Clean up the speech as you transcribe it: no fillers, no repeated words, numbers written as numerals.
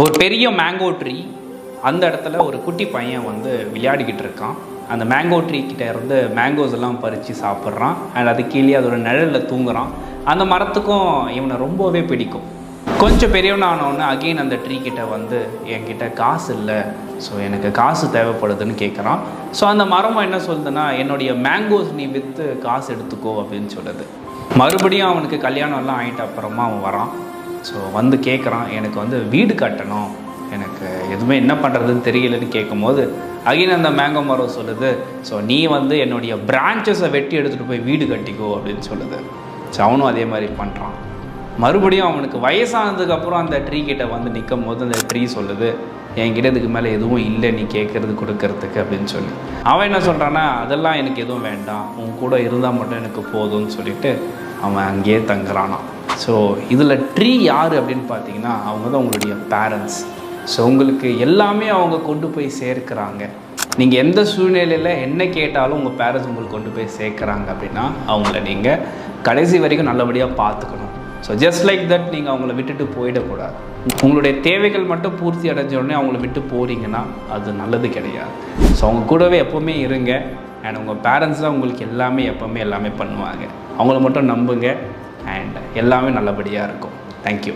ஒரு பெரிய mango tree, அந்த இடத்துல ஒரு குட்டி பையன் வந்து விளையாடிக்கிட்டு இருக்கான். அந்த மேங்கோ ட்ரீ கிட்ட இருந்து மேங்கோஸ் எல்லாம் பறித்து சாப்பிட்றான். அண்ட் அது கீழே அதோட நிழலில் தூங்குறான். அந்த மரத்துக்கும் இவனை ரொம்பவே பிடிக்கும். கொஞ்சம் பெரியவன் ஆனவுடனே அகெயின் அந்த ட்ரீ கிட்ட வந்து என்கிட்ட காசு இல்லை, ஸோ எனக்கு காசு தேவைப்படுதுன்னு கேட்குறான். ஸோ அந்த மரமும் என்ன சொல்லுதுன்னா, என்னுடைய மேங்கோஸ் நீ விற்று காசு எடுத்துக்கோ அப்படின்னு சொல்லுது. மறுபடியும் அவனுக்கு கல்யாணம்லாம் ஆகிட்ட அப்புறமா அவன் வரான். ஸோ வந்து கேட்குறான், எனக்கு வந்து வீடு கட்டணும், எனக்கு எதுவுமே என்ன பண்ணுறதுன்னு தெரியலன்னு கேட்கும்போது அகைன் அந்த மேங்கோ மரம் சொல்லுது, ஸோ நீ வந்து என்னுடைய பிரான்ச்சஸை வெட்டி எடுத்துகிட்டு போய் வீடு கட்டிக்கோ அப்படின்னு சொல்லுது. ஸோ அவனும் அதே மாதிரி பண்ணுறான். மறுபடியும் அவனுக்கு வயசானதுக்கப்புறம் அந்த ட்ரீ கிட்ட வந்து நிற்கும் போது அந்த ட்ரீ சொல்லுது, என்கிட்ட இதுக்கு மேலே எதுவும் இல்லை நீ கேட்குறது கொடுக்கறதுக்கு அப்படின்னு சொல்லி. அவன் என்ன சொல்கிறான்னா, அதெல்லாம் எனக்கு எதுவும் வேண்டாம், உன் கூட இருந்தால் மட்டும் எனக்கு போதும்னு சொல்லிட்டு அவன் அங்கேயே தங்குறானான். ஸோ இதில் ட்ரீ யார் அப்படின்னு பார்த்தீங்கன்னா, அவங்க தான் உங்களுடைய பேரண்ட்ஸ். ஸோ உங்களுக்கு எல்லாமே அவங்க கொண்டு போய் சேர்க்குறாங்க. நீங்கள் எந்த சூழ்நிலையில் என்ன கேட்டாலும் உங்கள் பேரண்ட்ஸ் உங்களுக்கு கொண்டு போய் சேர்க்குறாங்க அப்படின்னா அவங்கள நீங்கள் கடைசி வரைக்கும் நல்லபடியாக பார்த்துக்கணும். ஸோ ஜஸ்ட் லைக் தட் நீங்கள் அவங்கள விட்டுட்டு போயிடக்கூடாது. உங்களுடைய தேவைகள் மட்டும் பூர்த்தி அடைஞ்ச உடனே அவங்கள விட்டு போகிறீங்கன்னா அது நல்லது கிடையாது. ஸோ அவங்க கூடவே எப்போவுமே இருங்க. அண்ட் உங்கள் பேரண்ட்ஸ் தான் உங்களுக்கு எப்போவுமே எல்லாமே பண்ணுவாங்க. அவங்கள மட்டும் நம்புங்க. அண்ட் எல்லாமே நல்லபடியாக இருக்கும். தேங்க்யூ.